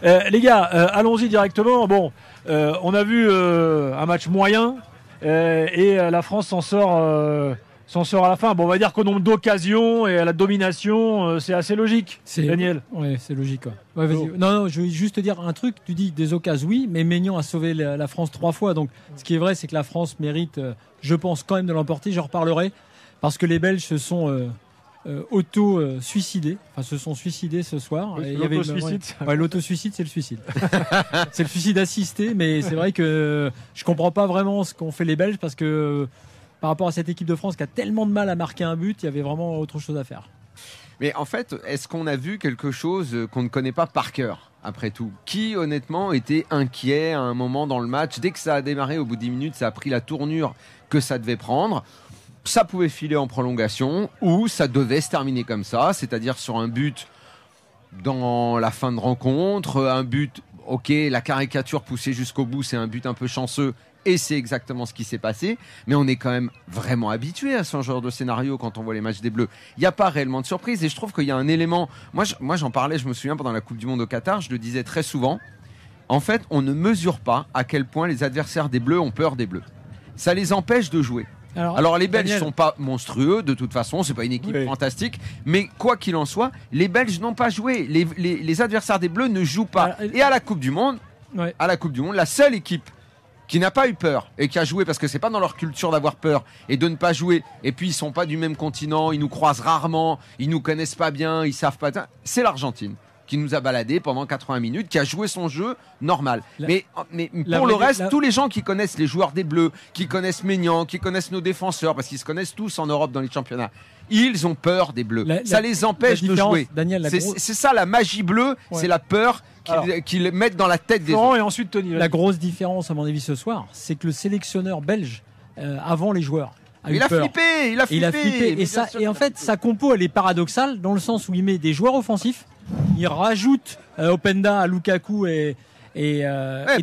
Les gars, allons-y directement. Bon, on a vu un match moyen et la France s'en sort à la fin. Bon, on va dire qu'au nombre d'occasions et à la domination, c'est assez logique. Daniel. Oui, c'est logique. Ouais, vas-y. Non, je vais juste te dire un truc. Tu dis des occasions, oui, mais Maignan a sauvé la France 3 fois. Donc, ce qui est vrai, c'est que la France mérite, je pense, quand même de l'emporter. J'en reparlerai parce que les Belges se sont auto-suicidés. Enfin, se sont suicidés ce soir. L'auto-suicide. L'auto-suicide, c'est le suicide. C'est le suicide assisté, mais c'est vrai que je comprends pas vraiment ce qu'ont fait les Belges parce que par rapport à cette équipe de France qui a tellement de mal à marquer un but, il y avait vraiment autre chose à faire. Mais en fait, est-ce qu'on a vu quelque chose qu'on ne connaît pas par cœur, après tout ? Qui, honnêtement, était inquiet à un moment dans le match ? Dès que ça a démarré, au bout de 10 minutes, ça a pris la tournure que ça devait prendre. Ça pouvait filer en prolongation ou ça devait se terminer comme ça, c'est-à-dire sur un but dans la fin de rencontre, un but, ok, la caricature poussée jusqu'au bout, c'est un but un peu chanceux. Et c'est exactement ce qui s'est passé. Mais on est quand même vraiment habitué à ce genre de scénario quand on voit les matchs des Bleus. Il n'y a pas réellement de surprise. Et je trouve qu'il y a un élément... Moi, j'en parlais, je me souviens, pendant la Coupe du Monde au Qatar, je le disais très souvent. En fait, on ne mesure pas à quel point les adversaires des Bleus ont peur des Bleus. Ça les empêche de jouer. Alors les Belges sont pas monstrueux, de toute façon, c'est pas une équipe fantastique. Mais quoi qu'il en soit, les Belges n'ont pas joué. Les adversaires des Bleus ne jouent pas. Et à la Coupe du Monde, la seule équipe qui n'a pas eu peur et qui a joué parce que c'est pas dans leur culture d'avoir peur et de ne pas jouer, et puis ils sont pas du même continent, ils nous croisent rarement, ils nous connaissent pas bien, ils savent pas, c'est l'Argentine qui nous a baladé pendant 80 minutes, qui a joué son jeu normal. Mais pour le reste, tous les gens qui connaissent les joueurs des Bleus, qui connaissent Maignan, qui connaissent nos défenseurs, parce qu'ils se connaissent tous en Europe dans les championnats, ils ont peur des Bleus. Ça les empêche de jouer. Daniel, c'est ça la magie bleue, c'est la peur qu'ils mettent dans la tête des autres. Et ensuite Tony. La grosse différence, à mon avis, ce soir, c'est que le sélectionneur belge, avant les joueurs, il a flippé. Et en fait, sa compo, elle est paradoxale dans le sens où il met des joueurs offensifs, il rajoute Openda à Lukaku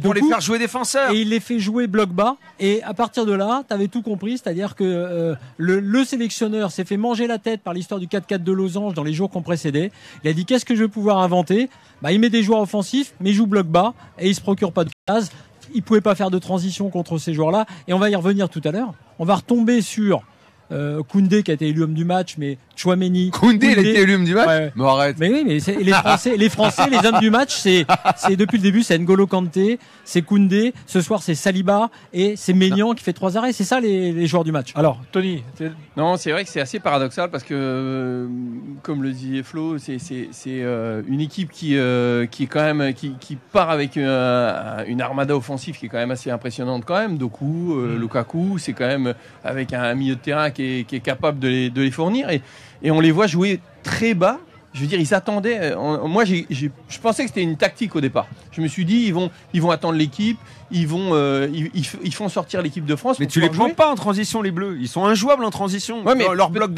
pour les faire jouer défenseurs. Et il les fait jouer bloc bas. Et à partir de là, tu avais tout compris, c'est-à-dire que le sélectionneur s'est fait manger la tête par l'histoire du 4-4 de Losange dans les jours qu'on précédait. Il a dit qu'est-ce que je vais pouvoir inventer ? Il met des joueurs offensifs, mais il joue bloc bas et il se procure pas de cases. Il pouvait pas faire de transition contre ces joueurs-là. Et on va y revenir tout à l'heure. On va retomber sur Koundé qui a été élu homme du match, mais Tchouaméni. Koundé, il a été élu homme du match. Ouais. Mais arrête. Mais oui, mais les Français, les hommes du match, c'est depuis le début, c'est N'Golo Kanté, c'est Koundé. Ce soir, c'est Saliba et c'est Maignan qui fait 3 arrêts. C'est ça les joueurs du match. Alors, Tony. Non, c'est vrai que c'est assez paradoxal parce que, comme le disait Flo, c'est une équipe qui est quand même qui part avec une armada offensive qui est quand même assez impressionnante quand même. Doku, Lukaku, c'est quand même avec un milieu de terrain qui est capable de les fournir et on les voit jouer très bas. Je veux dire, ils s'attendaient. Moi, je pensais que c'était une tactique au départ. Je me suis dit, ils vont attendre l'équipe, ils font sortir l'équipe de France. Mais tu les prends pas en transition, les Bleus. Ils sont injouables en transition. Ouais, mais leur bloc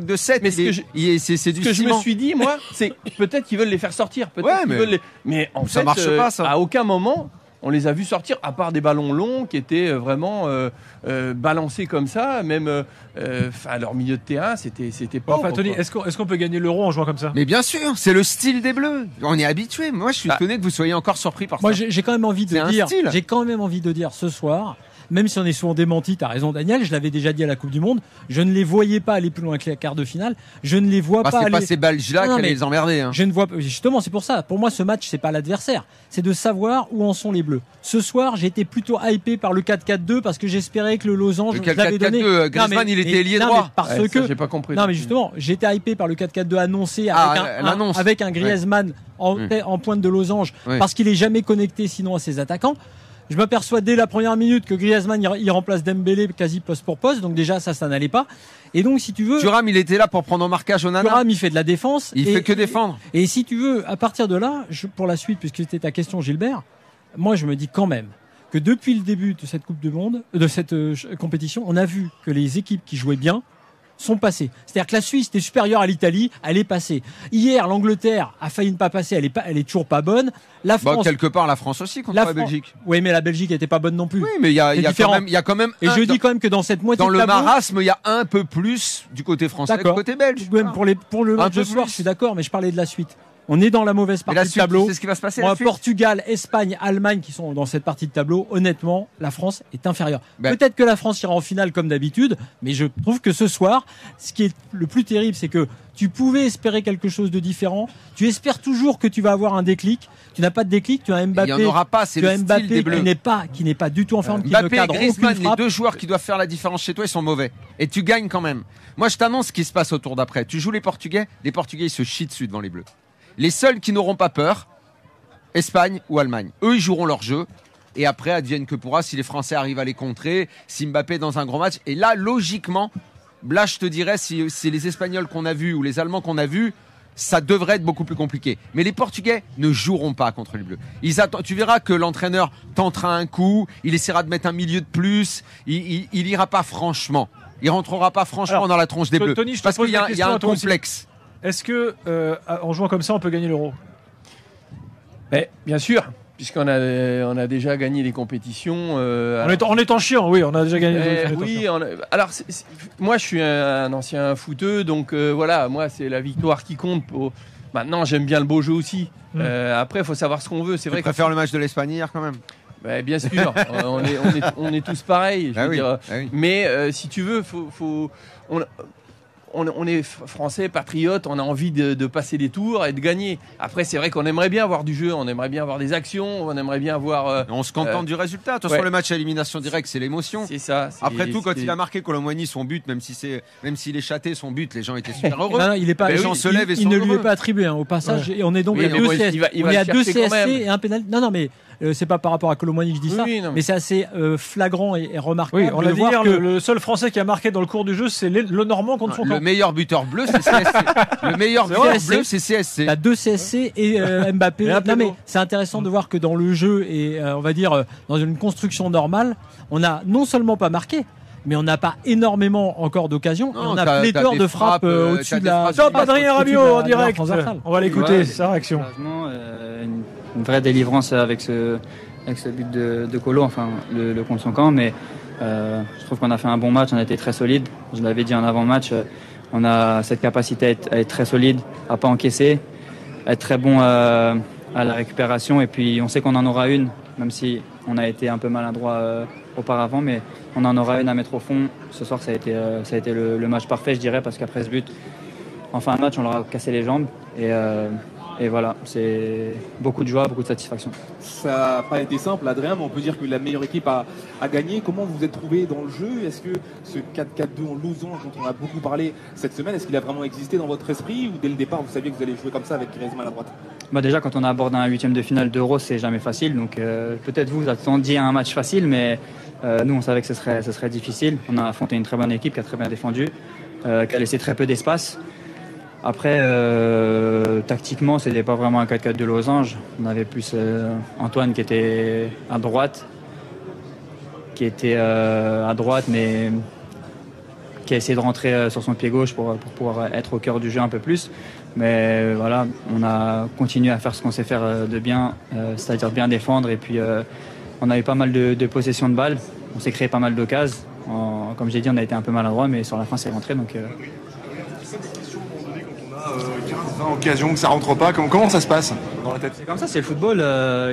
de 7, mais c'est du ciment. Ce que je me suis dit, moi, c'est peut-être qu'ils veulent les faire sortir. Mais en fait, ça marche pas, ça. À aucun moment on les a vus sortir, à part des ballons longs qui étaient vraiment balancés comme ça. Même leur milieu de terrain, c'était pas... Enfin, Tony, est-ce qu'on peut gagner l'Euro en jouant comme ça ? Mais bien sûr, c'est le style des Bleus. On est habitué. Moi, je suis étonné que vous soyez encore surpris par ça. Moi, j'ai quand même envie de dire ce soir... Même si on est souvent démenti, t'as raison Daniel, je l'avais déjà dit à la Coupe du Monde, je ne les voyais pas aller plus loin que les quarts de finale, je ne les vois pas aller... C'est pas ces Belges-là qui allaient les emmerder. Hein. Je ne vois pas... Justement, c'est pour ça. Pour moi, ce match, c'est pas l'adversaire. C'est de savoir où en sont les Bleus. Ce soir, j'ai été plutôt hypé par le 4-4-2 parce que j'espérais que le losange... Le 4-4-2, Griezmann, il était ailier droit. J'ai pas compris. Non, mais justement, j'étais hypé par le 4-4-2 annoncé avec un Griezmann en pointe de losange parce qu'il est jamais connecté sinon à ses attaquants. Je m'aperçois dès la première minute que Griezmann il remplace Dembélé quasi poste pour poste, donc déjà ça n'allait pas. Et donc si tu veux, Thuram il était là pour prendre en marquage Onana. Thuram il fait de la défense. Il fait que défendre. Et si tu veux, à partir de là, pour la suite, puisque c'était ta question Gilbert, moi je me dis quand même que depuis le début de cette Coupe du Monde, de cette compétition, on a vu que les équipes qui jouaient bien sont passées. C'est-à-dire que la Suisse était supérieure à l'Italie, elle est passée. Hier, l'Angleterre a failli ne pas passer, elle est toujours pas bonne. La France, quelque part, la France aussi contre la Belgique. Oui, mais la Belgique n'était pas bonne non plus. Oui, mais il y a quand même. Et je dis quand même que dans cette moitié dans le marasme, il y a un peu plus du côté français que du côté belge. Même pour le match de soir, je suis d'accord, mais je parlais de la suite. On est dans la mauvaise Mais partie la du tableau. c'est ce qui va se passer. Moi, la suite. Portugal, Espagne, Allemagne qui sont dans cette partie de tableau, honnêtement, la France est inférieure. Ben. Peut-être que la France ira en finale comme d'habitude, mais je trouve que ce soir, ce qui est le plus terrible, c'est que tu pouvais espérer quelque chose de différent. Tu espères toujours que tu vas avoir un déclic. Tu n'as pas de déclic. Tu as Mbappé. Il n'y en aura pas, c'est Tu le as style Mbappé des Bleus. qui n'est pas du tout en forme, qui ne Mbappé et cadre Griezmann, aucune les frappe. deux joueurs qui doivent faire la différence chez toi, ils sont mauvais. Et tu gagnes quand même. Moi, je t'annonce ce qui se passe au tour d'après. Tu joues les Portugais ils se chient dessus devant les Bleus. Les seuls qui n'auront pas peur, Espagne ou Allemagne. Eux, ils joueront leur jeu. Et après, advienne que pourra, si les Français arrivent à les contrer, si Mbappé est dans un grand match. Et là, logiquement, là, je te dirais, si c'est les Espagnols qu'on a vus ou les Allemands qu'on a vus, ça devrait être beaucoup plus compliqué. Mais les Portugais ne joueront pas contre les Bleus. Tu verras que l'entraîneur tentera un coup, il essaiera de mettre un milieu de plus, il ira pas franchement. Il rentrera pas franchement Alors, dans la tronche des Bleus. Tony, je te parce pose qu'il y la a question un à toi aussi. complexe. Est-ce que en jouant comme ça, on peut gagner l'Euro? Mais, bien sûr, puisqu'on a déjà gagné les compétitions. En étant chiant, oui, on a déjà gagné. Oui, alors moi je suis un ancien footeux, donc voilà, moi c'est la victoire qui compte. Maintenant j'aime bien le beau jeu aussi. Après il faut savoir ce qu'on veut. C'est vrai Je préfère le match de l'Espagne hier quand même. Bien sûr, on est tous pareils. Je veux dire. oui. Mais si tu veux, on est français, patriotes, on a envie de passer des tours et de gagner. Après, c'est vrai qu'on aimerait bien avoir du jeu, on aimerait bien avoir des actions, on aimerait bien avoir. On se contente du résultat. De toute façon, le match à élimination directe, c'est l'émotion. C'est ça. Après tout, quand il a marqué Colomboigny son but, même s'il est châté son but, les gens étaient super heureux. Non, il est pas. Les gens se lèvent et il sont ne lui est heureux. pas attribué au passage. Et on est donc Oui, à mais deux bon, CSC. il On va est à le deux chercher quand CSC même. et un pénalty. Non, mais c'est pas par rapport à Colomboigny que je dis ça, Oui, non. mais c'est assez flagrant et remarquable. Oui, on de l'a dit voir hier, que le seul Français qui a marqué dans le cours du jeu, c'est le Normand contre son Le camp. meilleur buteur bleu, c'est CSC. Le meilleur C'est buteur vrai, bleu, c'est CSC. t'as deux CSC et Mbappé. Et un Non mais Pedro. c'est intéressant de voir que dans le jeu et on va dire dans une construction normale, on a non seulement pas marqué, mais on n'a pas énormément encore d'occasions. Non, On a t'as pléthore des de frappes frappes, au-dessus t'as de des la. frappes. Top Adrien au-dessus de Rabiot la- en de la direct. transversale. On va l'écouter, Ouais, sa réaction. Sérieusement, une vraie délivrance avec ce but de Colo, enfin le contre son camp, mais je trouve qu'on a fait un bon match, on a été très solide. Je l'avais dit en avant-match, on a cette capacité à être très solide, à pas encaisser, à être très bon à la récupération, et puis on sait qu'on en aura une, même si on a été un peu maladroit auparavant, mais on en aura une à mettre au fond. Ce soir, ça a été le match parfait, je dirais, parce qu'après ce but, en fin de match, on leur a cassé les jambes, et voilà, c'est beaucoup de joie, beaucoup de satisfaction. Ça n'a pas été simple, Adrien, mais on peut dire que la meilleure équipe a gagné. Comment vous vous êtes trouvé dans le jeu? Est-ce que ce 4-4-2 en losange dont on a beaucoup parlé cette semaine, est-ce qu'il a vraiment existé dans votre esprit, ou dès le départ vous saviez que vous allez jouer comme ça avec Griezmann à droite? Déjà, quand on aborde un huitième de finale d'Euro, c'est jamais facile. Donc peut-être vous attendiez un match facile, mais nous on savait que ce serait difficile. On a affronté une très bonne équipe qui a très bien défendu, qui a laissé très peu d'espace. Après, tactiquement, c'était pas vraiment un 4-4 de losange. On avait plus Antoine qui était à droite, mais qui a essayé de rentrer sur son pied gauche pour pouvoir être au cœur du jeu un peu plus. Mais voilà, on a continué à faire ce qu'on sait faire de bien, c'est-à-dire bien défendre. Et puis, on a eu pas mal de possession de balles. On s'est créé pas mal d'occasions. Comme j'ai dit, on a été un peu maladroit, mais sur la fin, c'est rentré. Donc, 15-20 occasions que ça rentre pas, comment ça se passe dans la tête? c'est comme ça, c'est le football.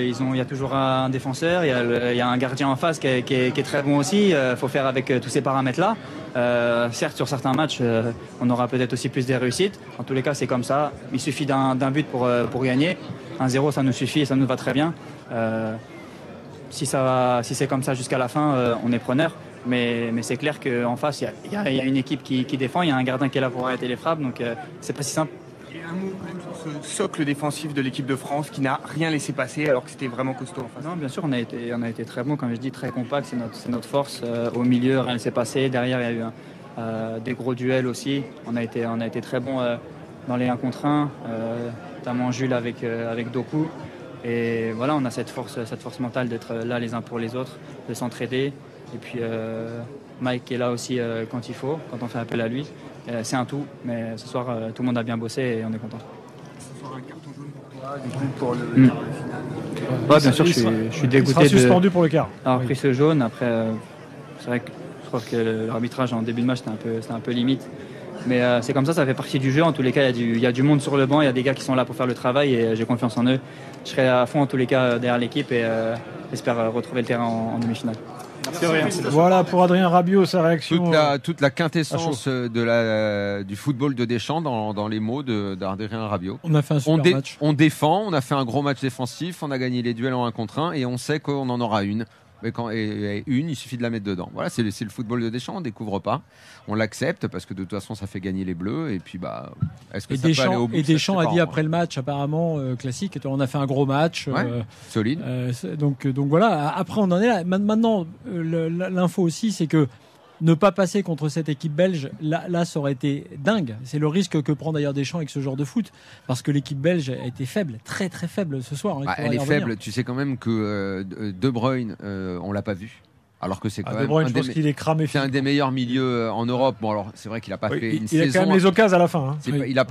Il y a toujours un défenseur, il y a un gardien en face qui est très bon aussi. Il faut faire avec tous ces paramètres-là. Certes, sur certains matchs, on aura peut-être aussi plus des réussites. En tous les cas, c'est comme ça. Il suffit d'un but pour gagner. 1-0, ça nous suffit et ça nous va très bien. Si c'est comme ça jusqu'à la fin, on est preneur. Mais c'est clair qu'en face, il y a une équipe qui défend, il y a un gardien qui est là pour arrêter les frappes, donc c'est pas si simple. Et un mot quand même sur ce socle défensif de l'équipe de France qui n'a rien laissé passer alors que c'était vraiment costaud en face. Non, bien sûr, on a été très bon, comme je dis, très compact, c'est notre force. Au milieu, rien ne s'est passé. Derrière, il y a eu des gros duels aussi. On a été très bon dans les 1 contre 1, notamment Jules avec Doku. Et voilà, on a cette force mentale d'être là les uns pour les autres, de s'entraider. Et puis Mike est là aussi quand il faut, quand on fait appel à lui. C'est un tout, mais ce soir, tout le monde a bien bossé et on est content. Ce soir, un carton jaune pour toi, du coup, pour le quart de finale. Ouais, bien sûr, je suis Il sera dégoûté suspendu pour le quart. d'avoir pris ce jaune. Après, c'est vrai que je trouve que l'arbitrage en début de match, c'était un peu limite. Mais c'est comme ça fait partie du jeu. En tous les cas, il y a du monde sur le banc, il y a des gars qui sont là pour faire le travail et j'ai confiance en eux. Je serai à fond en tous les cas derrière l'équipe et j'espère retrouver le terrain en demi-finale. Voilà pour Adrien Rabiot, sa réaction. Toute la quintessence du football de Deschamps dans les mots d'Adrien Rabiot. On a fait un super match. On défend, on a fait un gros match défensif, on a gagné les duels en 1 contre 1 et on sait qu'on en aura une. Et il suffit de la mettre dedans. Voilà, c'est le football de Deschamps, on ne découvre pas. On l'accepte parce que de toute façon, ça fait gagner les Bleus. Et puis, est-ce que ça peut aller au bout? Et Deschamps a dit après le match, apparemment, classique, on a fait un gros match. Solide. Donc voilà, après, on en est là. Maintenant, l'info aussi, c'est que ne pas passer contre cette équipe belge, là, ça aurait été dingue. C'est le risque que prend d'ailleurs Deschamps avec ce genre de foot, parce que l'équipe belge a été faible, très très faible ce soir. Elle est faible. Tu sais quand même que De Bruyne, on l'a pas vu. Alors que c'est quand même De Bruyne, je pense qu'il est cramé. C'est un des meilleurs milieux en Europe. Bon, alors c'est vrai qu'il a pas fait une saison. Il a quand même les occasions à la fin. Il a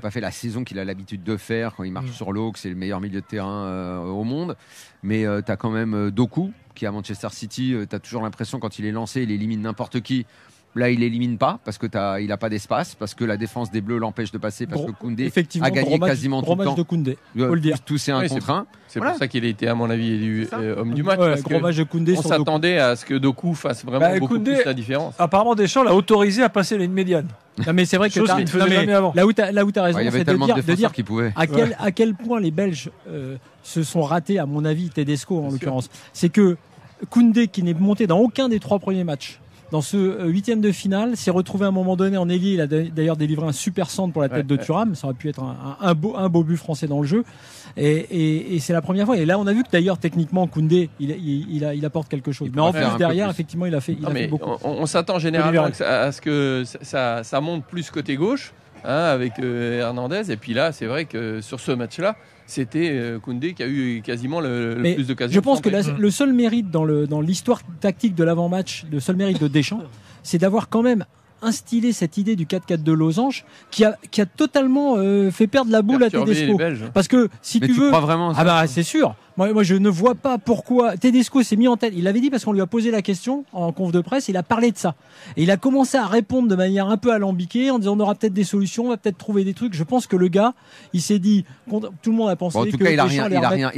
pas fait la saison qu'il a l'habitude de faire quand il marche sur l'eau, que c'est le meilleur milieu de terrain au monde. Mais tu as quand même Doku qui est à Manchester City. Tu as toujours l'impression quand il est lancé, il élimine n'importe qui. Là, il élimine pas parce que il a pas d'espace, parce que la défense des Bleus l'empêche de passer, parce que Koundé a gagné quasiment tout le temps. De Koundé, faut le dire. Tous c'est un contre un. C'est pour ça qu'il a été, à mon avis, élu homme du match. Gros match de Koundé. On s'attendait à ce que Doku fasse vraiment beaucoup plus la différence. Apparemment, Deschamps l'a autorisé à passer la ligne médiane. Non, mais c'est vrai que ne faisait jamais avant. Là où tu as raison, c'est de dire qui pouvaient. à quel point les Belges se sont ratés, à mon avis, Tedesco en l'occurrence. C'est que Koundé, qui n'est monté dans aucun des 3 premiers matchs, dans ce 8e de finale, s'est retrouvé à un moment donné en ailier. Il a d'ailleurs délivré un super centre pour la tête de Thuram. Ça aurait pu être un beau but français dans le jeu. Et c'est la première fois. Et là, on a vu que d'ailleurs, techniquement, Koundé, il apporte quelque chose. Mais en plus, derrière, effectivement, il a fait beaucoup. On s'attend généralement à ce que ça monte plus côté gauche, avec Hernandez. Et puis là, c'est vrai que sur ce match-là, c'était Koundé qui a eu quasiment le plus d'occasions. Je pense que le seul mérite dans l'histoire tactique de l'avant-match, le seul mérite de Deschamps, c'est d'avoir quand même instillé cette idée du 4-4 de losange qui a totalement fait perdre la boule à Tedesco. Parce que si tu veux, crois vraiment ça c'est sûr. Moi, je ne vois pas pourquoi Tedesco s'est mis en tête. Il l'avait dit parce qu'on lui a posé la question en conf de presse. Il a parlé de ça et il a commencé à répondre de manière un peu alambiquée en disant on aura peut-être des solutions, on va peut-être trouver des trucs. Je pense que le gars, il s'est dit, tout le monde a pensé. En tout cas, il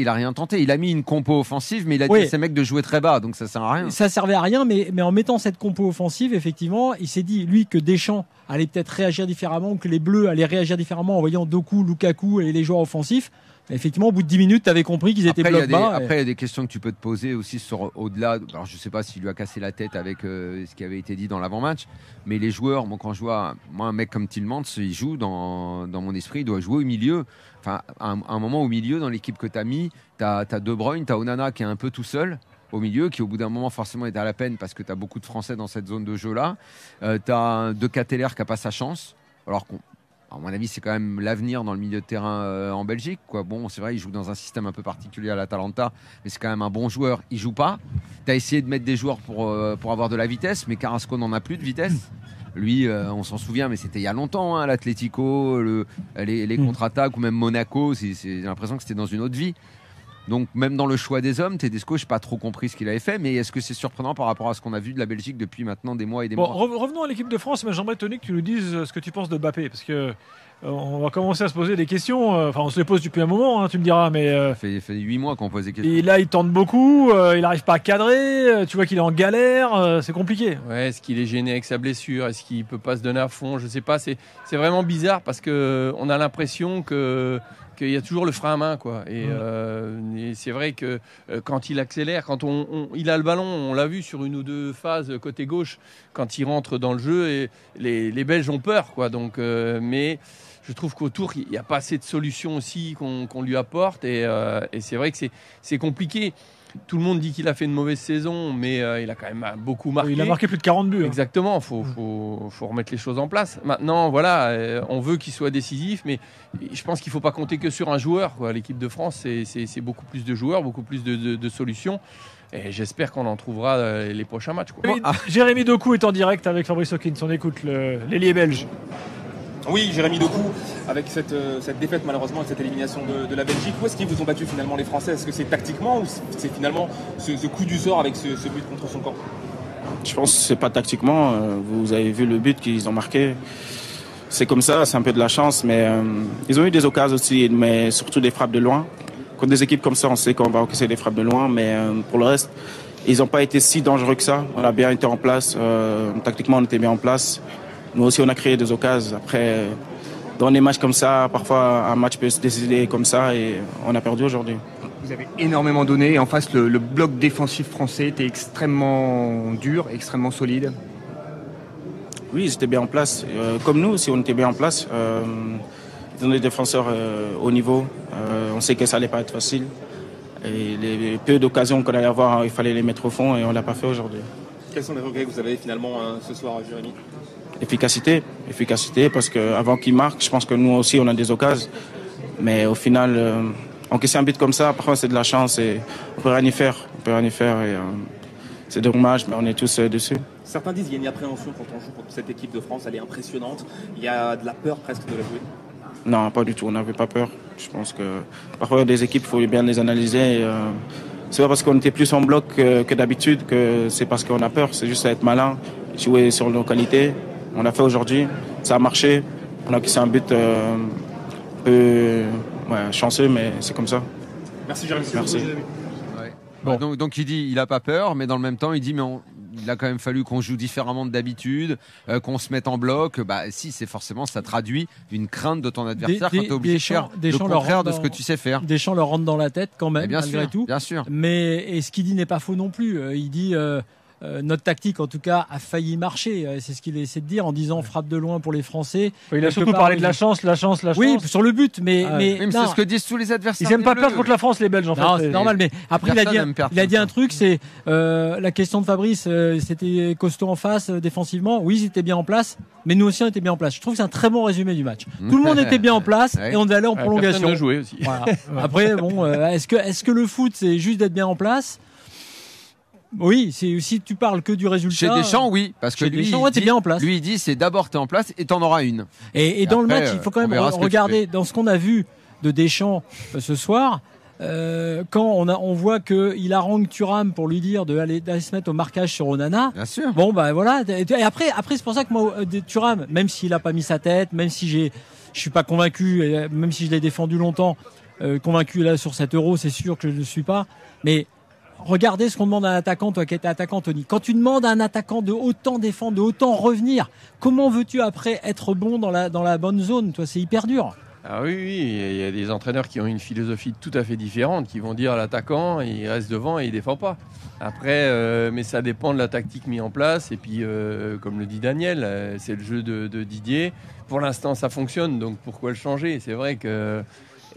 a rien tenté. Il a mis une compo offensive, mais il a dit à ses mecs de jouer très bas, donc ça sert à rien. Ça servait à rien, mais en mettant cette compo offensive, effectivement, il s'est dit lui que Deschamps allait peut-être réagir différemment, ou que les Bleus allaient réagir différemment en voyant Doku, Lukaku et les joueurs offensifs. Effectivement, au bout de 10 minutes, tu avais compris qu'ils étaient bloc bas. Après, il y a des questions que tu peux te poser aussi sur au-delà. Alors, je sais pas s'il lui a cassé la tête avec ce qui avait été dit dans l'avant-match, mais les joueurs, quand je vois un mec comme Tielemans, il joue dans mon esprit, il doit jouer au milieu. Enfin, un moment au milieu dans l'équipe que tu as mis, tu as De Bruyne, tu as Onana qui est un peu tout seul au milieu, qui au bout d'un moment forcément est à la peine parce que tu as beaucoup de Français dans cette zone de jeu-là. Tu as De Ketelaere qui n'a pas sa chance, alors à mon avis, c'est quand même l'avenir dans le milieu de terrain en Belgique. Bon, c'est vrai, il joue dans un système un peu particulier à l'Atalanta, mais c'est quand même un bon joueur. Il joue pas. Tu as essayé de mettre des joueurs pour avoir de la vitesse, mais Carrasco n'en a plus de vitesse. Lui, on s'en souvient, mais c'était il y a longtemps, l'Atlético, les contre-attaques, ou même Monaco. J'ai l'impression que c'était dans une autre vie. Donc même dans le choix des hommes, Tedesco, je n'ai pas trop compris ce qu'il avait fait, mais est-ce que c'est surprenant par rapport à ce qu'on a vu de la Belgique depuis maintenant des mois et des mois? Revenons à l'équipe de France, mais j'aimerais, Tony, que tu nous dises ce que tu penses de Mbappé, parce que on va commencer à se poser des questions. Enfin, on se les pose depuis un moment, tu me diras, mais ça fait 8 mois qu'on pose des questions. Et là, il tente beaucoup, il n'arrive pas à cadrer. Tu vois qu'il est en galère, c'est compliqué. Ouais, est-ce qu'il est gêné avec sa blessure? Est-ce qu'il peut pas se donner à fond? Je sais pas. C'est vraiment bizarre parce que on a l'impression qu'il y a toujours le frein à main, quoi. Et c'est vrai que quand il accélère, quand il a le ballon, on l'a vu sur une ou deux phases côté gauche, quand il rentre dans le jeu, et les Belges ont peur, quoi. Donc, mais je trouve qu'autour, il n'y a pas assez de solutions aussi qu'on lui apporte, et c'est vrai que c'est compliqué. Tout le monde dit qu'il a fait une mauvaise saison, mais il a quand même beaucoup marqué. Il a marqué plus de 40 buts. Exactement, faut remettre les choses en place. Maintenant, voilà, on veut qu'il soit décisif, mais je pense qu'il ne faut pas compter que sur un joueur, quoi. L'équipe de France, c'est beaucoup plus de joueurs, beaucoup plus de solutions. Et j'espère qu'on en trouvera les prochains matchs, quoi. Jérémy Doku est en direct avec Fabrice Hawkins. On écoute l'ailier belge. Oui, Jérémy Doku, avec cette défaite malheureusement, avec cette élimination de la Belgique, où est-ce qu'ils vous ont battu finalement les Français? Est-ce que c'est tactiquement ou c'est finalement ce coup du sort avec ce but contre son camp? Je pense que c'est pas tactiquement. Vous avez vu le but qu'ils ont marqué. C'est comme ça, c'est un peu de la chance, mais ils ont eu des occasions aussi, mais surtout des frappes de loin. Contre des équipes comme ça, on sait qu'on va encaisser des frappes de loin, mais pour le reste, ils n'ont pas été si dangereux que ça. On a bien été en place. Tactiquement, on était bien en place. Nous aussi, on a créé des occasions. Après, dans des matchs comme ça, parfois, un match peut se décider comme ça et on a perdu aujourd'hui. Vous avez énormément donné et en face, le bloc défensif français était extrêmement dur, extrêmement solide. Oui, ils étaient bien en place. Comme nous aussi, on était bien en place. Ils ont des défenseurs haut niveau. On sait que ça n'allait pas être facile. Et les peu d'occasions qu'on allait avoir, il fallait les mettre au fond et on ne l'a pas fait aujourd'hui. Quels sont les regrets que vous avez finalement ce soir, Jérémy ? Efficacité, parce qu'avant qu'ils marquent, je pense que nous aussi on a des occasions. Mais au final, encaisser un but comme ça, parfois c'est de la chance et on peut rien y faire. Et, c'est dommage, mais on est tous dessus. Certains disent qu'il y a une appréhension quand on joue contre cette équipe de France, elle est impressionnante. Il y a de la peur presque de la jouer. Non, pas du tout, on n'avait pas peur. Je pense que parfois des équipes, il faut bien les analyser. Et, c'est pas parce qu'on était plus en bloc que d'habitude que c'est parce qu'on a peur. C'est juste être malin, jouer sur nos qualités. On l'a fait aujourd'hui, ça a marché. On a encaissé un but un peu chanceux, mais c'est comme ça. Merci Jérémy. Merci. Bon. Donc il dit il a pas peur, mais dans le même temps il dit mais il a quand même fallu qu'on joue différemment d'habitude, qu'on se mette en bloc. Bah si, c'est forcément, ça traduit une crainte de ton adversaire quand t'es obligé de faire le contraire de ce que tu sais faire. Deschamps leur rentre dans la tête quand même, malgré tout. Bien sûr. Mais ce qu'il dit n'est pas faux non plus. Il dit notre tactique, en tout cas, a failli marcher. C'est ce qu'il essaie de dire en disant frappe de loin pour les Français. Il a surtout parlé de la chance. Oui, sur le but, mais c'est ce que disent tous les adversaires. Ils n'aiment pas perdre contre la France, les Belges, en fait. C'est normal, mais après, il a dit un truc, c'est la question de Fabrice, c'était costaud en face, défensivement. Oui, ils étaient bien en place, mais nous aussi, on était bien en place. Je trouve que c'est un très bon résumé du match. Tout le monde était bien en place et on allait en prolongation. Personne ne jouait aussi. Voilà. Après, bon, est-ce que le foot, c'est juste d'être bien en place? Oui, si tu parles que du résultat. Chez Deschamps, oui, parce que lui, t'es bien en place. Lui, il dit c'est d'abord t'es en place et t'en auras une. Et dans après, le match, il faut quand même regarder dans ce qu'on a vu de Deschamps ce soir. Quand on voit qu'il harangue Thuram pour lui dire d'aller se mettre au marquage sur Onana. Bien sûr. Bon, bah voilà. Et après, c'est pour ça que moi, Thuram, même s'il a pas mis sa tête, même si je suis pas convaincu, et même si je l'ai défendu longtemps, convaincu là sur cet Euro, c'est sûr que je ne suis pas. Mais regardez ce qu'on demande à un attaquant, toi qui étais attaquant, Tony. Quand tu demandes à un attaquant de autant défendre, de autant revenir, comment veux-tu après être bon dans la bonne zone? Toi, c'est hyper dur. Ah oui, il y a des entraîneurs qui ont une philosophie tout à fait différente, qui vont dire à l'attaquant, il reste devant et il défend pas. Après, mais ça dépend de la tactique mise en place. Et puis, comme le dit Daniel, c'est le jeu de Didier. Pour l'instant, ça fonctionne, donc pourquoi le changer? C'est vrai que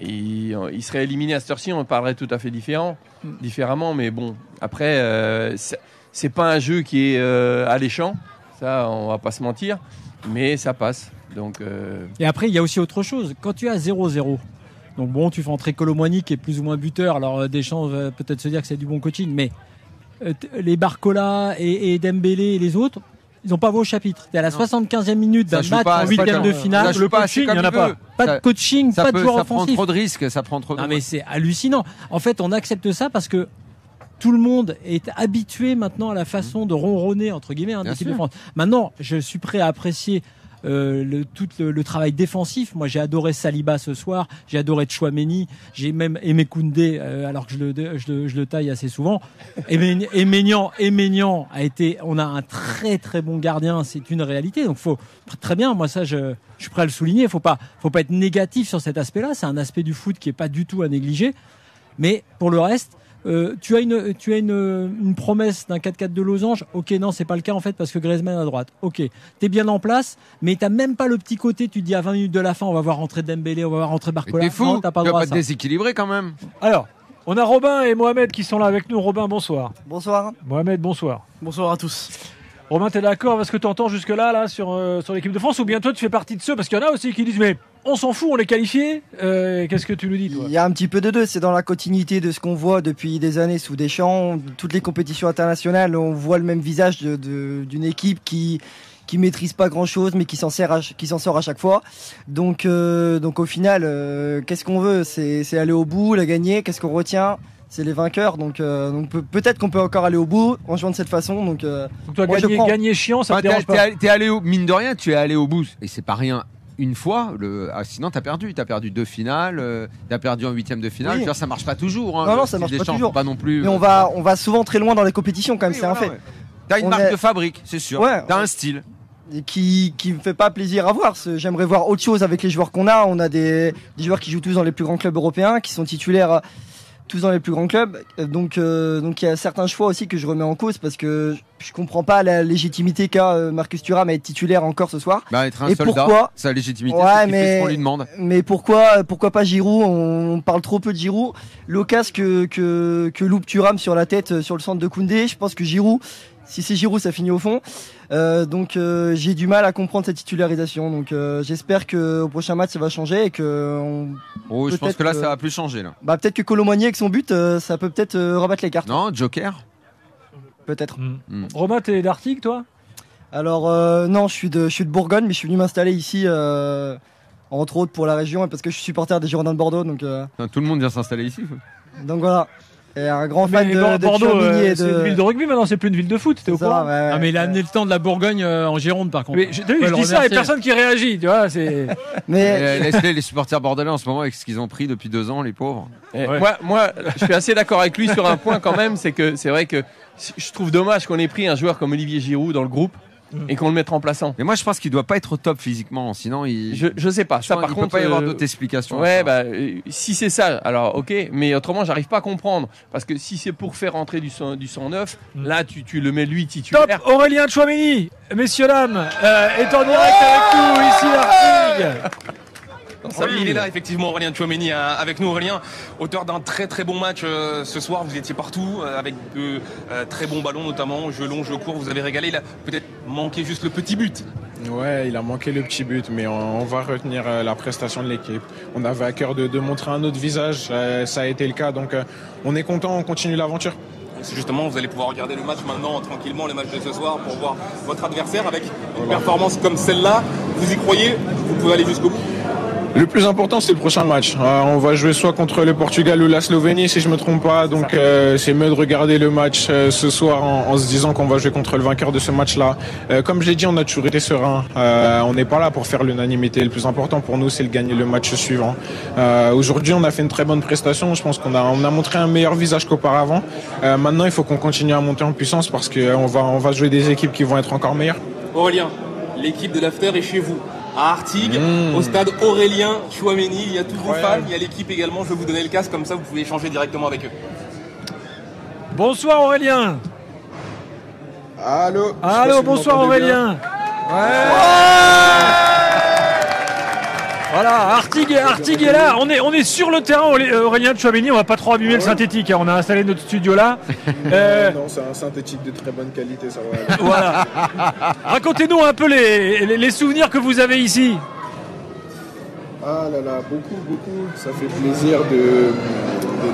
il serait éliminé à cette heure-ci, on parlerait tout à fait différemment. Mais bon, après, c'est pas un jeu qui est alléchant, ça, on va pas se mentir, mais ça passe. Donc, Et après, il y a aussi autre chose. Quand tu as 0-0, donc bon, tu fais entrer Colomboigny qui est plus ou moins buteur. Alors Deschamps va peut-être se dire que c'est du bon coaching, mais les Barcola et Dembélé et les autres, ils n'ont pas vos chapitres. Tu es à la 75e minute d'un match en huitième de finale. Le coaching, il n'y en a pas. Pas de coaching, pas de joueur offensif. Ça prend trop de risques, ça prend trop de... Non, mais c'est hallucinant. En fait, on accepte ça parce que tout le monde est habitué maintenant à la façon de ronronner, entre guillemets, d'équipe de France. Maintenant, je suis prêt à apprécier tout le travail défensif. Moi, j'ai adoré Saliba ce soir, j'ai adoré Tchouaméni, j'ai même aimé Koundé, alors que je le taille assez souvent. Maignan a été, on a un très très bon gardien, c'est une réalité. Donc faut très bien, moi ça je suis prêt à le souligner. Faut pas être négatif sur cet aspect-là. C'est un aspect du foot qui est pas du tout à négliger. Mais pour le reste, tu as une promesse d'un 4-4 de losange. Ok, non, c'est pas le cas en fait parce que Griezmann à droite. Ok, t'es bien en place, mais t'as même pas le petit côté. Tu te dis à 20 minutes de la fin, on va voir rentrer Dembélé, on va voir rentrer Barcola. T'es fou, non, t'as pas tu droit vas à pas ça. te déséquilibrer quand même. Alors, on a Robin et Mohamed qui sont là avec nous. Robin, bonsoir. Bonsoir. Mohamed, bonsoir. Bonsoir à tous. Robin, t'es d'accord avec ce que tu entends jusque-là sur l'équipe de France, ou bien toi tu fais partie de ceux, parce qu'il y en a aussi qui disent mais on s'en fout, on est qualifié. Qu'est-ce que tu nous dis, toi? Il y a un petit peu de deux, c'est dans la continuité de ce qu'on voit depuis des années sous Deschamps. Toutes les compétitions internationales, on voit le même visage d'une équipe qui maîtrise pas grand-chose, mais qui s'en sort à chaque fois. Donc au final, qu'est-ce qu'on veut? C'est aller au bout, la gagner. Qu'est-ce qu'on retient? c'est les vainqueurs. Donc peut-être qu'on peut encore aller au bout en jouant de cette façon. Donc toi, gagner chiant, ça te dérange pas. T'es allé mine de rien, tu es allé au bout et c'est pas rien. Une fois, sinon t'as perdu 2 finales, t'as perdu en 8e de finale. Oui. Ça marche pas toujours. Hein, non, ça marche pas toujours. Pas non plus. Mais on va souvent très loin dans les compétitions quand même, c'est un fait. Ouais. T'as une marque de fabrique, c'est sûr. Ouais. T'as un style. Qui me fait pas plaisir à voir. J'aimerais voir autre chose avec les joueurs qu'on a. On a des joueurs qui jouent tous dans les plus grands clubs européens, qui sont titulaires tous dans les plus grands clubs. Donc il y a certains choix aussi que je remets en cause parce que je comprends pas la légitimité qu'a Marcus Thuram à être titulaire encore ce soir. Être un et soldat, pourquoi sa légitimité, c'est ce qu'on lui demande. Mais pourquoi pas Giroud? On parle trop peu de Giroud. L'occasion que loupe Thuram sur la tête sur le centre de Koundé, je pense que Giroud, si c'est Giroud, ça finit au fond. Donc j'ai du mal à comprendre cette titularisation. Donc j'espère qu'au prochain match ça va changer et que. Je pense que là ça va plus changer là. Peut-être que Colomboigny avec son but, ça peut peut-être rebattre les cartes. Non, Joker. Peut-être. Romain, t'es d'Artigues, toi? Alors non, je suis de Bourgogne, mais je suis venu m'installer ici. Entre autres pour la région et parce que je suis supporter des Girondins de Bordeaux. Donc tout le monde vient s'installer ici. Donc voilà. Et un grand fan de Bordeaux, Tchouaméni c'est une ville de rugby maintenant, c'est plus une ville de foot, t'es au courant? Mais il a amené le temps de la Bourgogne en Gironde par contre. Mais je dis ça et personne qui réagit, tu vois. Laisse-les, les supporters bordelais en ce moment avec ce qu'ils ont pris depuis 2 ans, les pauvres. Moi, je suis assez d'accord avec lui sur un point quand même, c'est que c'est vrai que je trouve dommage qu'on ait pris un joueur comme Olivier Giroud dans le groupe. Et qu'on le mette remplaçant. Mais moi je pense qu'il doit pas être au top physiquement, sinon je sais pas. Ça par contre, il peut pas y avoir d'autres explications. Si c'est ça, alors ok. Mais autrement, j'arrive pas à comprendre parce que si c'est pour faire rentrer du 109, là tu le mets lui titulaire. Top, Aurélien Tchouaméni, messieurs dames, est en direct avec nous ici à Artigues. Salut, il est là effectivement, Aurélien Tchouaméni avec nous. Aurélien, auteur d'un très très bon match ce soir, vous étiez partout avec de très bons ballons notamment, jeu long, jeu court, vous avez régalé, il a peut-être manqué juste le petit but. Ouais, il a manqué le petit but, mais on va retenir la prestation de l'équipe. On avait à cœur de montrer un autre visage, ça a été le cas, donc on est content, on continue l'aventure. C'est justement, vous allez pouvoir regarder le match maintenant tranquillement, le match de ce soir, pour voir votre adversaire avec une performance comme celle-là. Vous y croyez? Vous pouvez aller jusqu'au bout? Le plus important, c'est le prochain match. On va jouer soit contre le Portugal ou la Slovénie, si je me trompe pas. Donc, c'est mieux de regarder le match ce soir en se disant qu'on va jouer contre le vainqueur de ce match-là. Comme je l'ai dit, on a toujours été serein. On n'est pas là pour faire l'unanimité. Le plus important pour nous, c'est de gagner le match suivant. Aujourd'hui, on a fait une très bonne prestation. Je pense qu'on a montré un meilleur visage qu'auparavant. Maintenant, il faut qu'on continue à monter en puissance parce qu'on va jouer des équipes qui vont être encore meilleures. Aurélien, l'équipe de l'After est chez vous. À Artigues, au stade Aurélien Tchouaméni, il y a tous vos fans, il y a l'équipe également, je vais vous donner le casque, comme ça vous pouvez échanger directement avec eux. Bonsoir Aurélien. Allô, bonsoir Aurélien. Voilà, Artigues est là, on est sur le terrain Aurélien Tchouaméni, on va pas trop abîmer le synthétique, on a installé notre studio là. Non, c'est un synthétique de très bonne qualité, ça va. Voilà. Racontez-nous un peu les souvenirs que vous avez ici. Ah là là, beaucoup, ça fait plaisir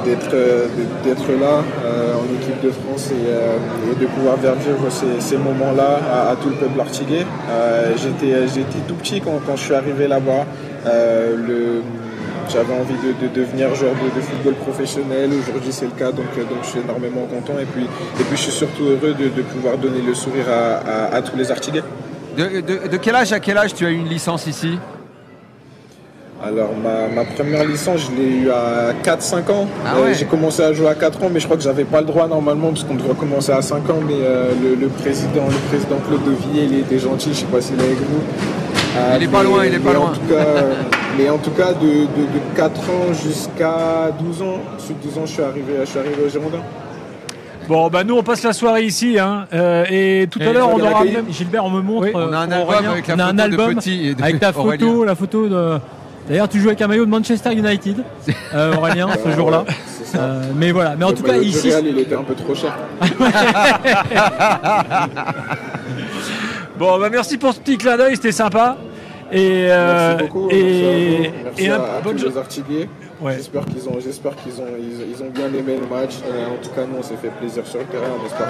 d'être là en équipe de France et de pouvoir faire vivre ces moments-là à tout le peuple artiguais. J'étais tout petit quand je suis arrivé là-bas. J'avais envie de devenir joueur de football professionnel. Aujourd'hui, c'est le cas, donc je suis énormément content. Et puis je suis surtout heureux de pouvoir donner le sourire à tous les Artiguais. De quel âge à quel âge tu as eu une licence ici? Alors ma première licence, je l'ai eue à 4-5 ans. J'ai commencé à jouer à 4 ans, mais je crois que j'avais pas le droit normalement parce qu'on devrait commencer à 5 ans. Mais le président Claude Devilliers, il était gentil, je sais pas s'il est avec vous. Il est pas loin. Mais en tout cas, de 4 ans jusqu'à 12 ans, ensuite 12 ans, je suis arrivé au Girondins. Bon, nous on passe la soirée ici, et tout à l'heure on aura même... Gilbert, on me montre. On a un album avec la photo de Petit. Avec ta photo, la photo de. D'ailleurs, tu joues avec un maillot de Manchester United, Aurélien, ce jour-là. Mais voilà. Mais en tout cas, ici. Le Real, il était un peu trop cher. Bon, merci pour ce petit clin d'œil, c'était sympa. Merci beaucoup. Merci à bonne tous les Artiguais. Ouais. J'espère qu'ils ont bien aimé le match. En tout cas, nous, on s'est fait plaisir sur le terrain. On espère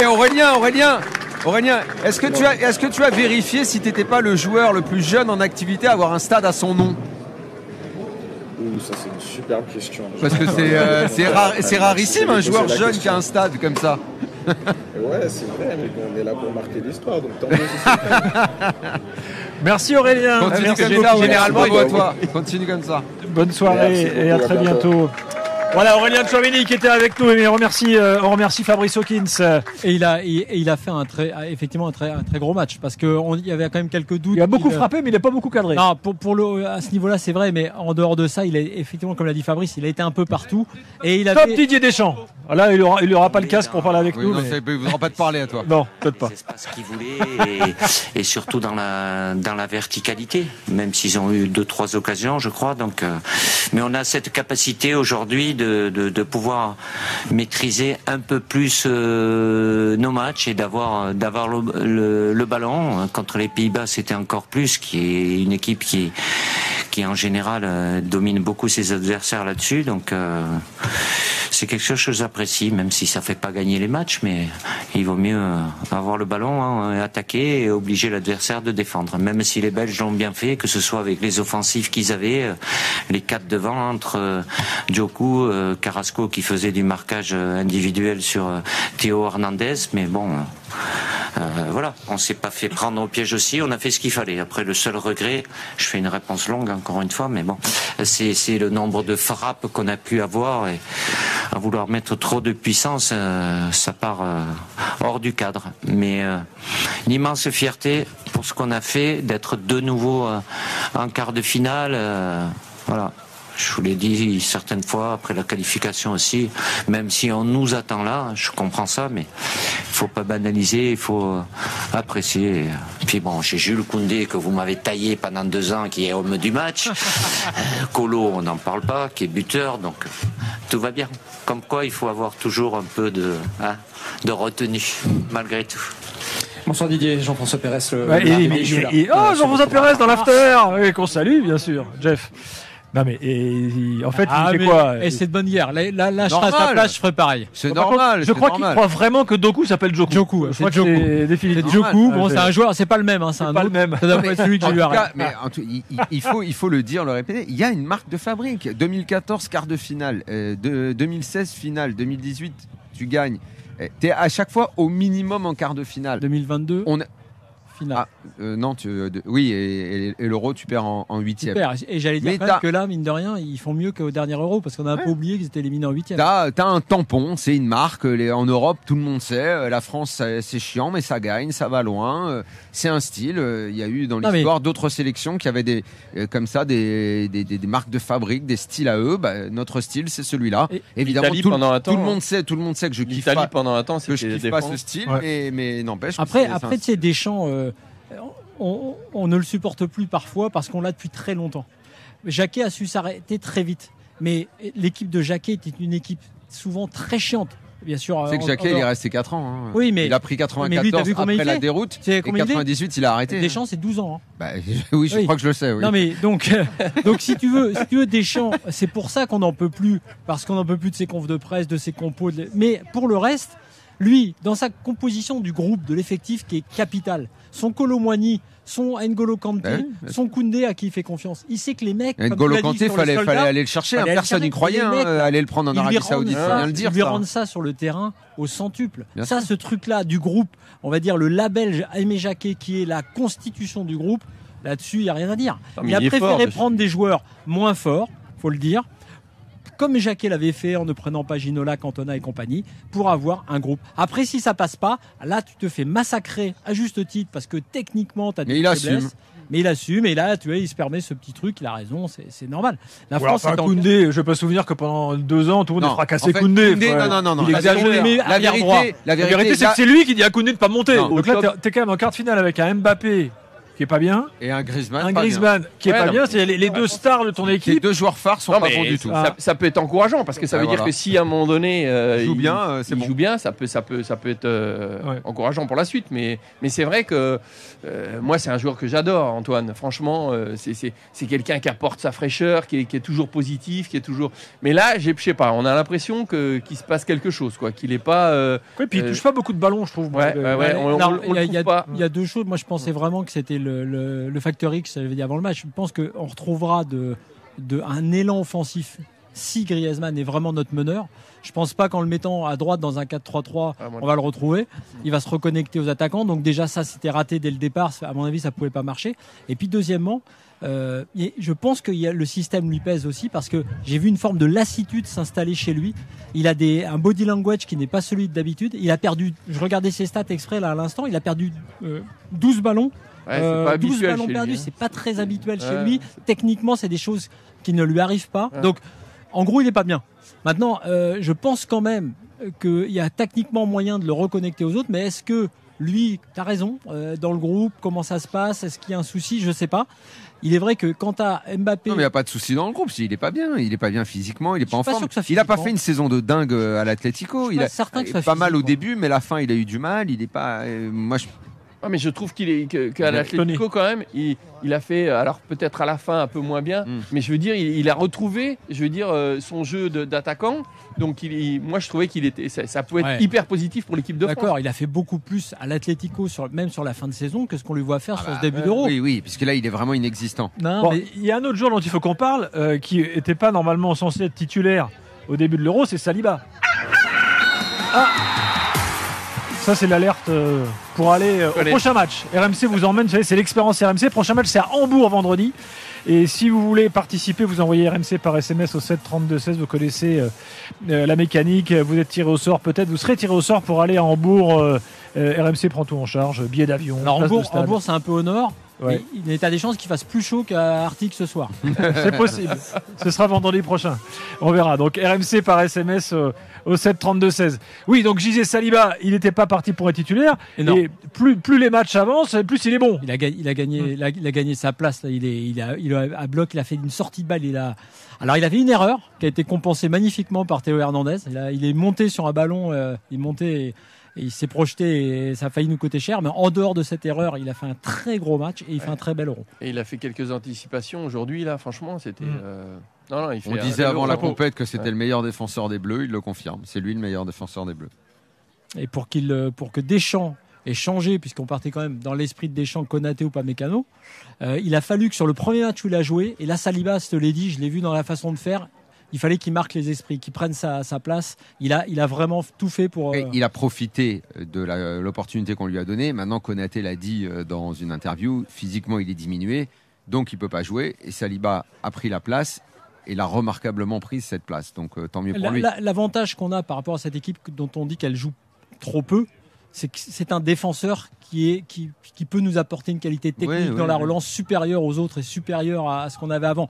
Et Aurélien, est-ce que tu as vérifié si tu n'étais pas le joueur le plus jeune en activité à avoir un stade à son nom? Ça, c'est une superbe question. Parce que c'est rarissime un joueur jeune qui a un stade comme ça. Ouais, c'est vrai, mais on est là pour marquer l'histoire, donc tant mieux. Merci Aurélien. Continue Merci comme ça, beaucoup. généralement, à toi. Continue comme ça. Bonne soirée Merci et à beaucoup, très à bientôt. bientôt. Voilà, Aurélien Tchouameni qui était avec nous et on remercie Fabrice Hawkins. Et il a fait effectivement un très gros match parce qu'il y avait quand même quelques doutes. Il a beaucoup frappé, mais il n'a pas beaucoup cadré. Non, à ce niveau-là, c'est vrai, mais en dehors de ça, il est effectivement, comme l'a dit Fabrice, il a été un peu partout. Et il Top Didier Deschamps. Là, il aura pas le casque pour parler avec nous. Non, mais... il ne voudra pas te parler à toi. Non, peut-être pas. C'est pas ce qu'ils voulaient et surtout dans la verticalité, même s'ils ont eu 2-3 occasions, je crois. Donc, mais on a cette capacité aujourd'hui de pouvoir maîtriser un peu plus nos matchs et d'avoir le ballon. Contre les Pays-Bas, c'était encore plus, qui est une équipe qui en général domine beaucoup ses adversaires là-dessus. Donc c'est quelque chose que j'apprécie, même si ça fait pas gagner les matchs, mais il vaut mieux avoir le ballon, attaquer et obliger l'adversaire de défendre. Même si les Belges l'ont bien fait, que ce soit avec les offensifs qu'ils avaient, les 4 devant entre Djokou, Carrasco qui faisait du marquage individuel sur Théo Hernandez, mais bon, voilà, on s'est pas fait prendre au piège aussi, on a fait ce qu'il fallait. Après, le seul regret, je fais une réponse longue encore une fois, mais bon, c'est le nombre de frappes qu'on a pu avoir et à vouloir mettre trop de puissance, ça part hors du cadre. Mais une immense fierté pour ce qu'on a fait, d'être de nouveau en quart de finale. Voilà. Je vous l'ai dit certaines fois, après la qualification aussi, même si on nous attend là, je comprends ça, mais il faut pas banaliser, il faut apprécier. Puis bon, j'ai Jules Koundé que vous m'avez taillé pendant 2 ans, qui est homme du match. Colo, on n'en parle pas, qui est buteur, donc tout va bien. Comme quoi, il faut avoir toujours un peu de retenue, malgré tout. Bonsoir Didier, Jean-François Pérez. Jean-François Pérez dans l'after, qu'on salue bien sûr, Jeff. Non mais en fait il fait quoi? Et c'est de bonne guerre. Là je serais à sa place, je ferais pareil. C'est normal. Je crois qu'il croit vraiment que Doku s'appelle Djokou. Djokou, c'est Djokou. C'est définitif. C'est Djokou. Bon, c'est un joueur, c'est pas le même, c'est un pas autre. le même. Ça doit pas être celui que j'ai eu à mais il faut le dire, le répéter. Il y a une marque de fabrique. 2014 quart de finale, 2016 finale, 2018 tu gagnes. T'es à chaque fois au minimum en quart de finale. 2022. Non, oui, et l'Euro, tu perds en 8e. Super. Et j'allais dire quand même que là, mine de rien, ils font mieux qu'au dernier Euro parce qu'on a un peu oublié qu'ils étaient éliminés en 8e. T'as un tampon, c'est une marque. En Europe, tout le monde sait. La France, c'est chiant, mais ça gagne, ça va loin. C'est un style. Il y a eu dans l'histoire d'autres sélections qui avaient comme ça des marques de fabrique, des styles à eux. Notre style, c'est celui-là. Évidemment, tout le monde sait que je kiffe pas. Pendant un temps, que je kiffe pas ce style, mais n'empêche. Après, tu sais, Deschamps. On ne le supporte plus parfois parce qu'on l'a depuis très longtemps. Jacquet a su s'arrêter très vite. Mais l'équipe de Jacquet était une équipe souvent très chiante. Bien sûr. C'est que Jacquet, il est resté 4 ans. Hein. Oui, mais il a pris 94 après la déroute. Et 98, il a arrêté. Deschamps, c'est 12 ans. Oui, je crois que je le sais. Oui. Non, mais donc si tu veux Deschamps, c'est pour ça qu'on n'en peut plus. Parce qu'on n'en peut plus de ses confs de presse, de ses compos. Mais pour le reste, lui, dans sa composition du groupe, de l'effectif qui est capital, son Kolo Muani, son N'Golo Kanté, son Koundé à qui il fait confiance. Il sait que les mecs. N'Golo Kanté, fallait aller le chercher. Personne n'y croyait. Aller le prendre en Arabie Saoudite, faut bien le dire. Ils lui rendent ça sur le terrain au centuple. Ça, ce truc-là du groupe, on va dire le label Aimé Jacquet qui est la constitution du groupe, là-dessus, il n'y a rien à dire. Il a préféré prendre des joueurs moins forts, faut le dire, comme Jacquet l'avait fait en ne prenant pas Ginola, Cantona et compagnie, pour avoir un groupe. Après, si ça passe pas, là, tu te fais massacrer à juste titre parce que techniquement, tu as des faiblesses. Mais il assume, et là, tu vois, il se permet ce petit truc, il a raison, c'est normal. La France, Koundé, je peux souvenir que pendant 2 ans, tout le monde a fracassé Koundé. Non. Il exagère. La vérité, c'est que c'est lui qui dit à Koundé de ne pas monter. Donc là, t'es quand même en quart de finale avec un Mbappé qui est pas bien et un Griezmann qui est pas bien. C'est les 2 stars de ton équipe. Les 2 joueurs phares sont pas bons du tout. Ça peut être encourageant parce que ça veut dire que si à un moment donné il joue bien, ça peut être encourageant pour la suite. Mais c'est vrai que moi c'est un joueur que j'adore, Antoine. Franchement, c'est quelqu'un qui apporte sa fraîcheur, qui est toujours positif, qui est toujours. Mais là, je sais pas, on a l'impression qu'il se passe quelque chose, quoi. Qu'il est pas. Oui, puis il touche pas beaucoup de ballons, je trouve. Il y a 2 choses. Moi, je pensais vraiment que c'était le facteur X, j'avais dit avant le match. Je pense qu'on retrouvera un élan offensif si Griezmann est vraiment notre meneur. Je pense pas qu'en le mettant à droite dans un 4-3-3, on va le retrouver. Il va se reconnecter aux attaquants. Donc déjà, ça, c'était raté dès le départ. À mon avis, ça pouvait pas marcher. Et puis deuxièmement, je pense que le système lui pèse aussi parce que j'ai vu une forme de lassitude s'installer chez lui. Il a un body language qui n'est pas celui d'habitude. Il a perdu, je regardais ses stats exprès là à l'instant, il a perdu 12 ballons. Ouais, c'est pas 12 habituel ballons chez perdus, lui, hein. c'est pas très habituel chez lui. Techniquement, c'est des choses qui ne lui arrivent pas. Donc, en gros, il n'est pas bien. Maintenant, je pense quand même qu'il y a techniquement moyen de le reconnecter aux autres, mais est-ce que lui, tu as raison, dans le groupe, comment ça se passe, est-ce qu'il y a un souci, je sais pas. Il est vrai que quand tu as Mbappé... Non, mais il n'y a pas de souci dans le groupe. Il n'est pas bien. Il n'est pas bien physiquement. Il n'est pas en pas forme. sûr que ça Il n'a pas physiquement. fait une saison de dingue à l'Atlético. Il a certain que ça pas mal au physiquement. début, mais la fin, il a eu du mal. Il n'est pas. Moi, Ah, mais je trouve qu'à l'Atlético quand même, il a fait, alors peut-être à la fin un peu moins bien, mais je veux dire, il a retrouvé, je veux dire, son jeu d'attaquant. Donc moi je trouvais ça pouvait être hyper positif pour l'équipe de France. D'accord, il a fait beaucoup plus à l'Atlético, même sur la fin de saison, que ce qu'on lui voit faire sur ce début d'Euro. Oui, puisque là, il est vraiment inexistant. Non, Bon, mais il y a un autre joueur dont il faut qu'on parle, qui n'était pas normalement censé être titulaire au début de l'Euro, c'est Saliba. Ça, c'est l'alerte pour aller au prochain match. RMC vous emmène, vous savez, c'est l'expérience RMC. Prochain match, c'est à Hambourg vendredi. Et si vous voulez participer, vous envoyez RMC par SMS au 7 32 16. Vous connaissez la mécanique. Vous êtes tiré au sort, peut-être. Vous serez tiré au sort pour aller à Hambourg. RMC prend tout en charge. Billets d'avion. alors place de stade. Hambourg, c'est un peu au nord. Ouais. Il est à des chances qu'il fasse plus chaud qu'à Arctique ce soir. C'est possible. Ce sera vendredi prochain. On verra. Donc RMC par SMS au 7 32 16. Oui, donc je disais Saliba, il n'était pas parti pour être titulaire. Et plus les matchs avancent, plus il est bon. Il a gagné sa place. Là. Il a à bloc, il a fait une sortie de balle. Alors il a fait une erreur qui a été compensée magnifiquement par Théo Hernandez. Il est monté sur un ballon, et il s'est projeté et ça a failli nous coûter cher. Mais en dehors de cette erreur, il a fait un très gros match et il fait un très bel Euro. Et il a fait quelques anticipations aujourd'hui là. Franchement, c'était. Non, il fait On disait avant la compète que c'était le meilleur défenseur des Bleus. Il le confirme. C'est lui le meilleur défenseur des Bleus. Et pour que Deschamps ait changé, puisqu'on partait quand même dans l'esprit de Deschamps, Konaté ou Upamecano, il a fallu que sur le premier match où il a joué, et là Saliba, je te l'ai dit, je l'ai vu dans la façon de faire, il fallait qu'il marque les esprits, qu'il prenne sa place. Il a vraiment tout fait pour... Il a profité de l'opportunité qu'on lui a donnée. Maintenant, Konaté l'a dit dans une interview, physiquement il est diminué, donc il ne peut pas jouer. Et Saliba a pris la place. Et l'a remarquablement prise cette place, donc tant mieux pour lui. L'avantage qu'on a par rapport à cette équipe dont on dit qu'elle joue trop peu, c'est que c'est un défenseur qui peut nous apporter une qualité technique dans la relance supérieure aux autres et supérieure à ce qu'on avait avant.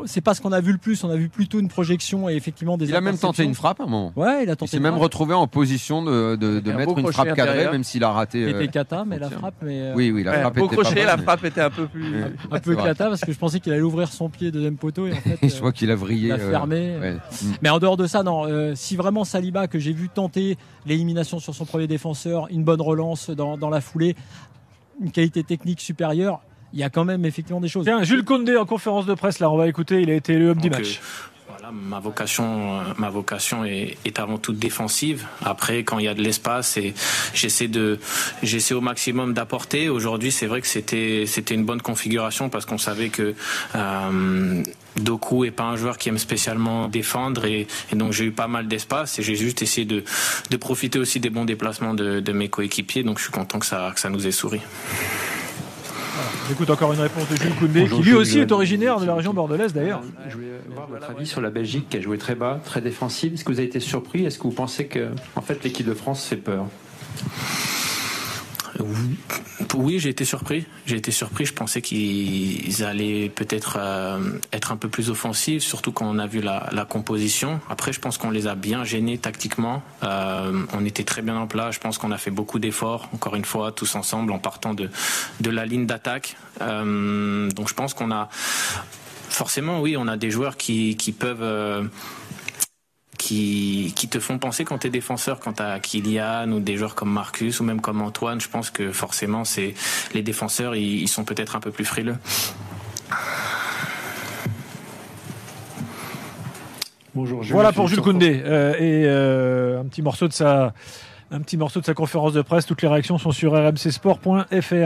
C'est pas ce qu'on a vu le plus, on a vu plutôt une projection et effectivement des Il a même tenté une frappe à un moment. Ouais, il s'est même retrouvé en position de mettre une frappe cadrée, même s'il a raté. C'était cata, mais la frappe. Oui, la frappe était crochet, pas la frappe était un peu plus. Un peu cata parce que je pensais qu'il allait ouvrir son pied deuxième poteau et en fait. Je vois qu'il a vrillé. Il a fermé. Mais en dehors de ça, non. Si vraiment Saliba, que j'ai vu tenter l'élimination sur son premier défenseur, une bonne relance dans la foulée, une qualité technique supérieure. Il y a quand même effectivement des choses. Tiens, Jules Koundé en conférence de presse, là, on va écouter, il a été élu homme du match. Voilà, ma vocation est avant tout défensive. Après, quand il y a de l'espace, j'essaie au maximum d'apporter. Aujourd'hui, c'est vrai que c'était une bonne configuration parce qu'on savait que Doku est pas un joueur qui aime spécialement défendre et donc j'ai eu pas mal d'espace et j'ai juste essayé de profiter aussi des bons déplacements de mes coéquipiers. Donc je suis content que ça nous ait souri. J'écoute encore une réponse de Jules Koundé, qui lui aussi est originaire de la région bordelaise d'ailleurs. Je voulais voir votre avis sur la Belgique qui a joué très bas, très défensive. Est-ce que vous avez été surpris? Est-ce que vous pensez que en fait, l'équipe de France fait peur? Oui, j'ai été surpris. Je pensais qu'ils allaient peut-être être un peu plus offensifs, surtout quand on a vu la composition. Après, je pense qu'on les a bien gênés tactiquement. On était très bien en place. Je pense qu'on a fait beaucoup d'efforts, encore une fois, tous ensemble, en partant de la ligne d'attaque. Donc, je pense qu'on a forcément, oui, on a des joueurs qui peuvent... Qui te font penser quand t'es défenseur, quand t'as Kylian ou des joueurs comme Marcus ou même comme Antoine. Je pense que forcément, les défenseurs, ils sont peut-être un peu plus frileux. Bonjour. Voilà pour Jules Koundé un petit morceau de sa conférence de presse. Toutes les réactions sont sur rmcsport.fr.